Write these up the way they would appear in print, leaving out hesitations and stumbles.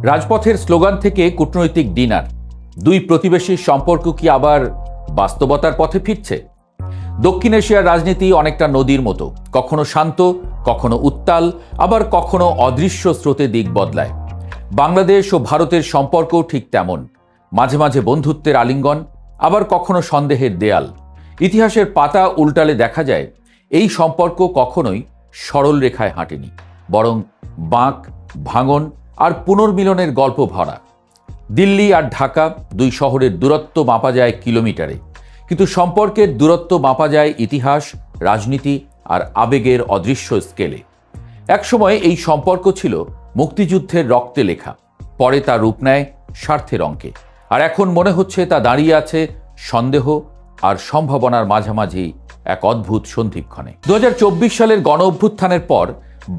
রাজপথের স্লোগান থেকে কূটনৈতিক ডিনার, দুই প্রতিবেশীর সম্পর্ক কি আবার বাস্তবতার পথে ফিরছে? দক্ষিণ এশিয়ার রাজনীতি অনেকটা নদীর মতো, কখনো শান্ত, কখনো উত্তাল, আবার কখনো অদৃশ্য স্রোতে দিক বদলায়। বাংলাদেশ ও ভারতের সম্পর্কও ঠিক তেমন, মাঝে মাঝে বন্ধুত্বের আলিঙ্গন, আবার কখনো সন্দেহের দেয়াল। ইতিহাসের পাতা উল্টালে দেখা যায় এই সম্পর্ক কখনোই সরল রেখায় হাঁটেনি, বরং বাঁক, ভাঙন আর পুনর্মিলনের গল্প ভরা। দিল্লি আর ঢাকা, দুই শহরের দূরত্ব মাপা যায় কিলোমিটারে, কিন্তু সম্পর্কের দূরত্ব মাপা যায় ইতিহাস, রাজনীতি আর আবেগের অদৃশ্য স্কেলে। একসময় এই সম্পর্ক ছিল মুক্তিযুদ্ধের রক্তে লেখা, পরে তা রূপ নেয় স্বার্থের অঙ্কে, আর এখন মনে হচ্ছে তা দাঁড়িয়ে আছে সন্দেহ আর সম্ভাবনার মাঝামাঝি এক অদ্ভুত সন্ধিক্ষণে। 2024 সালের গণ অভ্যুত্থানের পর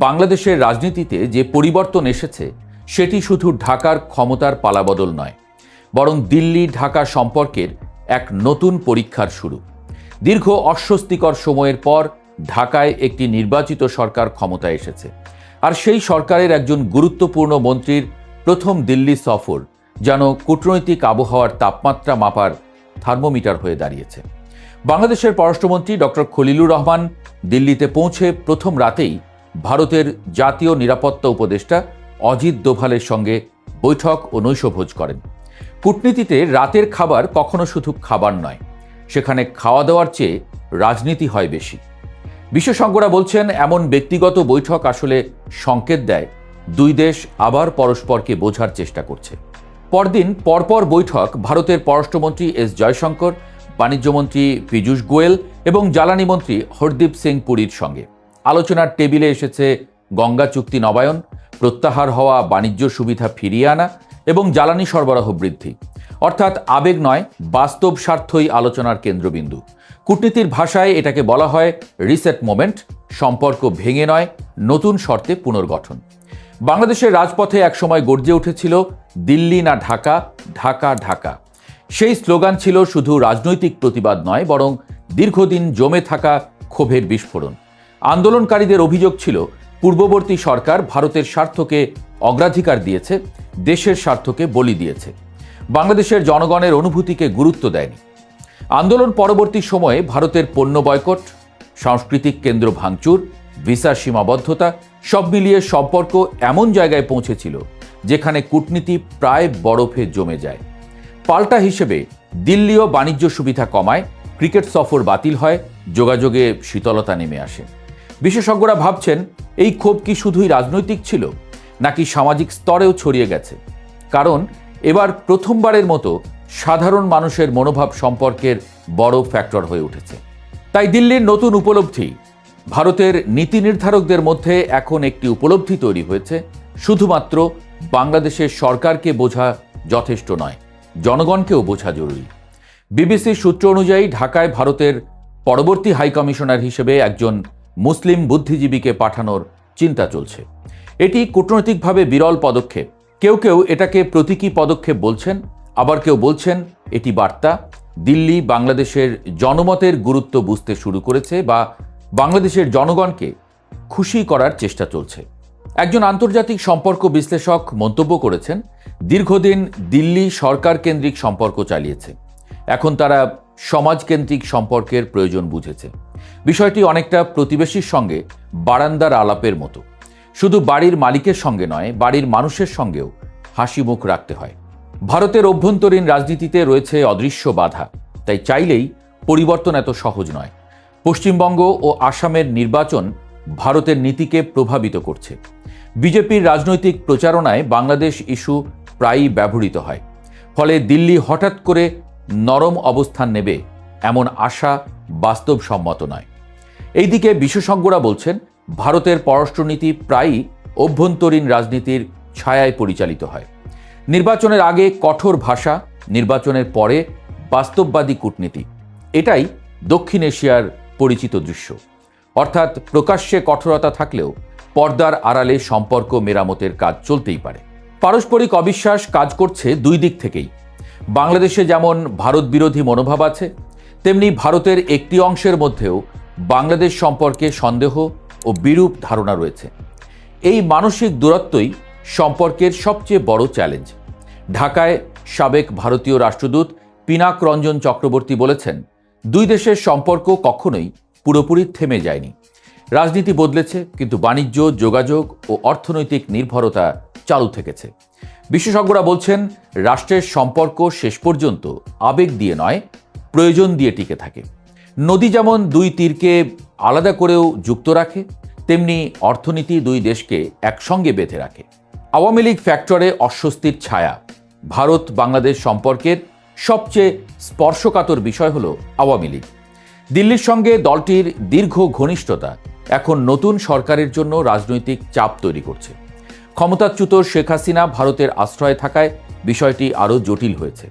বাংলাদেশের রাজনীতিতে যে পরিবর্তন এসেছে, সেটি শুধু ঢাকার ক্ষমতার পালাবদল নয়, বরং দিল্লি ঢাকা সম্পর্কের এক নতুন পরীক্ষার শুরু। দীর্ঘ অস্বস্তিকর সময়ের পর ঢাকায় একটি নির্বাচিত সরকার ক্ষমতায় এসেছে, আর সেই সরকারের একজন গুরুত্বপূর্ণ মন্ত্রীর প্রথম দিল্লি সফর যেন কূটনৈতিক আবহাওয়ার তাপমাত্রা মাপার থার্মোমিটার হয়ে দাঁড়িয়েছে। বাংলাদেশের পররাষ্ট্রমন্ত্রী ডক্টর খলিলুর রহমান দিল্লিতে পৌঁছে প্রথম রাতেই ভারতের জাতীয় নিরাপত্তা উপদেষ্টা অজিত দোভালের সঙ্গে বৈঠক ও নৈশভোজ করেন। কূটনীতিতে রাতের খাবার কখনো শুধু খাবার নয়, সেখানে খাওয়া দাওয়ার চেয়ে রাজনীতি হয় বেশি। বিশেষজ্ঞরা বলছেন, এমন ব্যক্তিগত বৈঠক আসলে সংকেত দেয় দুই দেশ আবার পরস্পরকে বোঝার চেষ্টা করছে। পরদিন পরপর বৈঠক ভারতের পররাষ্ট্রমন্ত্রী এস জয়শঙ্কর, বাণিজ্যমন্ত্রী পীযূষ গোয়েল এবং জ্বালানি মন্ত্রী হরদীপ সিং পুরীর সঙ্গে। আলোচনার টেবিলে এসেছে গঙ্গা চুক্তি নবায়ন, প্রত্যাহার হওয়া বাণিজ্য সুবিধা ফিরিয়ে আনা এবং জ্বালানি সরবরাহ বৃদ্ধি। অর্থাৎ আবেগ নয়, বাস্তব স্বার্থই আলোচনার কেন্দ্রবিন্দু। কূটনীতির ভাষায় এটাকে বলা হয় রিসেট মোমেন্ট, সম্পর্ক ভেঙে নয়, নতুন শর্তে পুনর্গঠন। বাংলাদেশের রাজপথে একসময় গর্জে উঠেছিল দিল্লি না ঢাকা, ঢাকা ঢাকা। সেই স্লোগান ছিল শুধু রাজনৈতিক প্রতিবাদ নয়, বরং দীর্ঘদিন জমে থাকা ক্ষোভের বিস্ফোরণ। আন্দোলনকারীদের অভিযোগ ছিল পূর্ববর্তী সরকার ভারতের স্বার্থকে অগ্রাধিকার দিয়েছে, দেশের স্বার্থকে বলি দিয়েছে, বাংলাদেশের জনগণের অনুভূতিকে গুরুত্ব দেয়নি। আন্দোলন পরবর্তী সময়ে ভারতের পণ্য বয়কট, সাংস্কৃতিক কেন্দ্র ভাঙচুর, ভিসার সীমাবদ্ধতা, সব মিলিয়ে সম্পর্ক এমন জায়গায় পৌঁছেছিল যেখানে কূটনীতি প্রায় বরফে জমে যায়। পাল্টা হিসেবে দিল্লিও বাণিজ্য সুবিধা কমায়, ক্রিকেট সফর বাতিল হয়, যোগাযোগে শীতলতা নেমে আসে। বিশেষজ্ঞরা ভাবছেন, এই ক্ষোভ কি শুধুই রাজনৈতিক ছিল, নাকি সামাজিক স্তরেও ছড়িয়ে গেছে? কারণ এবার প্রথমবারের মতো সাধারণ মানুষের মনোভাব সম্পর্কের বড় ফ্যাক্টর হয়ে উঠেছে। তাই দিল্লির নতুন উপলব্ধি, ভারতের নীতি নির্ধারকদের মধ্যে এখন একটি উপলব্ধি তৈরি হয়েছে, শুধুমাত্র বাংলাদেশের সরকারকে বোঝা যথেষ্ট নয়, জনগণকেও বোঝা জরুরি। বিবিসির সূত্র অনুযায়ী ঢাকায় ভারতের পরবর্তী হাইকমিশনার হিসেবে একজন মুসলিম বুদ্ধিজীবীকে পাঠানোর চিন্তা চলছে। এটি কূটনৈতিকভাবে বিরল পদক্ষেপ। কেউ কেউ এটাকে প্রতীকী পদক্ষেপ বলছেন, আবার কেউ বলছেন এটি বার্তা দিল্লি বাংলাদেশের জনমতের গুরুত্ব বুঝতে শুরু করেছে বা বাংলাদেশের জনগণকে খুশি করার চেষ্টা চলছে। একজন আন্তর্জাতিক সম্পর্ক বিশ্লেষক মন্তব্য করেছেন, দীর্ঘদিন দিল্লি সরকার কেন্দ্রিক সম্পর্ক চালিয়েছে, এখন তারা সমাজকেন্দ্রিক সম্পর্কের প্রয়োজন বুঝেছে। বিষয়টি অনেকটা প্রতিবেশীর সঙ্গে বারান্দার আলাপের মতো, শুধু বাড়ির মালিকের সঙ্গে নয়, বাড়ির মানুষের সঙ্গেও হাসি মুখ রাখতে হয়। ভারতের অভ্যন্তরীণ রাজনীতিতে রয়েছে অদৃশ্য বাধা, তাই চাইলেই পরিবর্তন এত সহজ নয়। পশ্চিমবঙ্গ ও আসামের নির্বাচন ভারতের নীতিকে প্রভাবিত করছে। বিজেপির রাজনৈতিক প্রচারণায় বাংলাদেশ ইস্যু প্রায়ই ব্যবহৃত হয়, ফলে দিল্লি হঠাৎ করে নরম অবস্থান নেবে এমন আশা বাস্তবসম্মত নয়। এইদিকে বিশেষজ্ঞরা বলছেন, ভারতের পররাষ্ট্রনীতি প্রায়ই অভ্যন্তরীণ রাজনীতির ছায়ায় পরিচালিত হয়। নির্বাচনের আগে কঠোর ভাষা, নির্বাচনের পরে বাস্তববাদী কূটনীতি, এটাই দক্ষিণ এশিয়ার পরিচিত দৃশ্য। অর্থাৎ প্রকাশ্যে কঠোরতা থাকলেও পর্দার আড়ালে সম্পর্ক মেরামতের কাজ চলতেই পারে। পারস্পরিক অবিশ্বাস কাজ করছে দুই দিক থেকেই। বাংলাদেশে যেমন ভারত বিরোধী মনোভাব আছে, তেমনি ভারতের একটি অংশের মধ্যেও বাংলাদেশ সম্পর্কে সন্দেহ ও বিরূপ ধারণা রয়েছে। এই মানসিক দূরত্বই সম্পর্কের সবচেয়ে বড় চ্যালেঞ্জ। ঢাকায় সাবেক ভারতীয় রাষ্ট্রদূত পিনাক রঞ্জন চক্রবর্তী বলেছেন, দুই দেশের সম্পর্ক কখনোই পুরোপুরি থেমে যায়নি। রাজনীতি বদলেছে, কিন্তু বাণিজ্য, যোগাযোগ ও অর্থনৈতিক নির্ভরতা চালু থেকেছে। বিশেষজ্ঞরা বলছেন, রাষ্ট্রের সম্পর্ক শেষ পর্যন্ত আবেগ দিয়ে নয়, প্রয়োজন দিয়ে টিকে থাকে। নদী যেমন দুই তীরকে আলাদা করেও যুক্ত রাখে, তেমনি অর্থনীতি দুই দেশকে একসঙ্গে বেঁধে রাখে। আওয়ামী লীগ ফ্যাক্টরে অস্বস্তির ছায়া। ভারত বাংলাদেশ সম্পর্কের সবচেয়ে স্পর্শকাতর বিষয় হল আওয়ামী লীগ। দিল্লির সঙ্গে দলটির দীর্ঘ ঘনিষ্ঠতা এখন নতুন সরকারের জন্য রাজনৈতিক চাপ তৈরি করছে। ক্ষমতাচ্যুত শেখ হাসিনা ভারতের আশ্রয়ে থাকায় বিষয়টি আরও জটিল হয়েছে।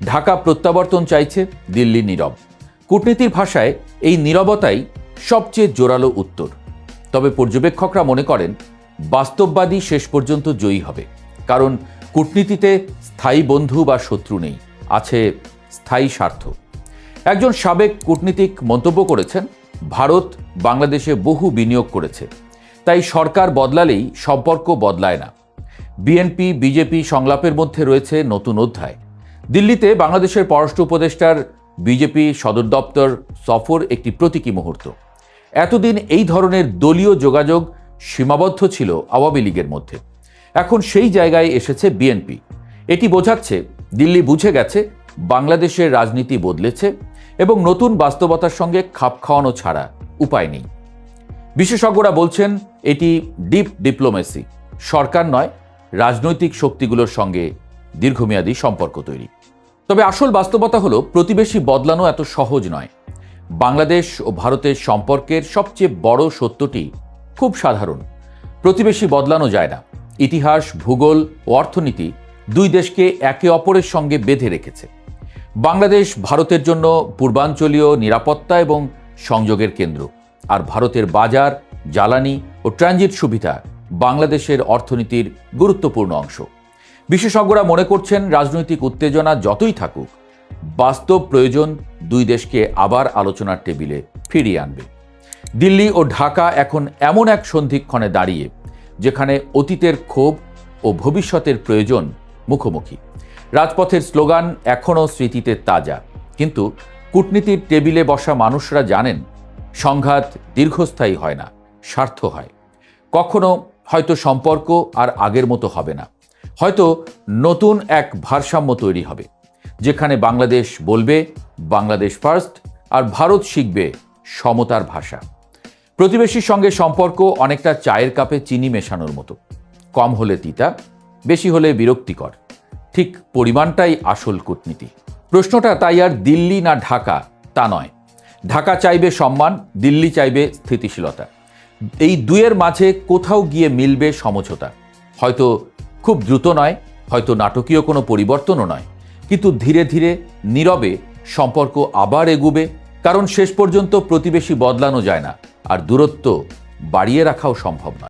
ঢাকা প্রত্যাবর্তন চাইছে, দিল্লি নীরব। কূটনীতির ভাষায় এই নীরবতাই সবচেয়ে জোরালো উত্তর। তবে পর্যবেক্ষকরা মনে করেন, বাস্তববাদী শেষ পর্যন্ত জয়ী হবে, কারণ কূটনীতিতে স্থায়ী বন্ধু বা শত্রু নেই, আছে স্থায়ী স্বার্থ। একজন সাবেক কূটনীতিক মন্তব্য করেছেন, ভারত বাংলাদেশে বহু বিনিয়োগ করেছে, তাই সরকার বদলালেই সম্পর্ক বদলায় না। বিএনপি বিজেপি সংলাপের মধ্যে রয়েছে নতুন অধ্যায়। দিল্লিতে বাংলাদেশের পররাষ্ট্র উপদেষ্টার বিজেপি সদর দপ্তর সফর একটি প্রতীকী মুহূর্ত। এতদিন এই ধরনের দলীয় যোগাযোগ সীমাবদ্ধ ছিল আওয়ামী লীগের মধ্যে, এখন সেই জায়গায় এসেছে বিএনপি। এটি বোঝাচ্ছে দিল্লি বুঝে গেছে বাংলাদেশের রাজনীতি বদলেছে এবং নতুন বাস্তবতার সঙ্গে খাপ খাওয়ানো ছাড়া উপায় নেই। বিশেষজ্ঞরা বলছেন, এটি ডিপ ডিপ্লোমেসি, সরকার নয়, রাজনৈতিক শক্তিগুলোর সঙ্গে দীর্ঘমেয়াদী সম্পর্ক তৈরি। তবে আসল বাস্তবতা হলো, প্রতিবেশী বদলানো এত সহজ নয়। বাংলাদেশ ও ভারতের সম্পর্কের সবচেয়ে বড় সত্যটি খুব সাধারণ, প্রতিবেশী বদলানো যায় না। ইতিহাস, ভূগোল ও অর্থনীতি দুই দেশকে একে অপরের সঙ্গে বেঁধে রেখেছে। বাংলাদেশ ভারতের জন্য পূর্বাঞ্চলীয় নিরাপত্তা এবং সংযোগের কেন্দ্র, আর ভারতের বাজার, জ্বালানি ও ট্রানজিট সুবিধা বাংলাদেশের অর্থনীতির গুরুত্বপূর্ণ অংশ। বিশেষজ্ঞরা মনে করছেন, রাজনৈতিক উত্তেজনা যতই থাকুক, বাস্তব প্রয়োজন দুই দেশকে আবার আলোচনার টেবিলে ফিরিয়ে আনবে। দিল্লি ও ঢাকা এখন এমন এক সন্ধিক্ষণে দাঁড়িয়ে, যেখানে অতীতের ক্ষোভ ও ভবিষ্যতের প্রয়োজন মুখোমুখি। রাজপথের স্লোগান এখনও স্মৃতিতে তাজা, কিন্তু কূটনীতির টেবিলে বসা মানুষরা জানেন, সংঘাত দীর্ঘস্থায়ী হয় না, স্বার্থ হয়। কখনো হয়তো সম্পর্ক আর আগের মতো হবে না, হয়তো নতুন এক ভারসাম্য তৈরি হবে, যেখানে বাংলাদেশ বলবে বাংলাদেশ ফার্স্ট, আর ভারত শিখবে সমতার ভাষা। প্রতিবেশীর সঙ্গে সম্পর্ক অনেকটা চায়ের কাপে চিনি মেশানোর মতো, কম হলে তিতা, বেশি হলে বিরক্তিকর। ঠিক পরিমাণটাই আসল কূটনীতি। প্রশ্নটা তাই আর দিল্লি না ঢাকা তা নয়। ঢাকা চাইবে সম্মান, দিল্লি চাইবে স্থিতিশীলতা। এই দুয়ের মাঝে কোথাও গিয়ে মিলবে সমঝোতা। হয়তো খুব দ্রুত নয়, হয়তো নাটকীয় কোনো পরিবর্তনও নয়, কিন্তু ধীরে ধীরে নীরবে সম্পর্ক আবার এগুবে, কারণ শেষ পর্যন্ত প্রতিবেশী বদলানো যায় না, আর দূরত্ব বাড়িয়ে রাখাও সম্ভব নয়।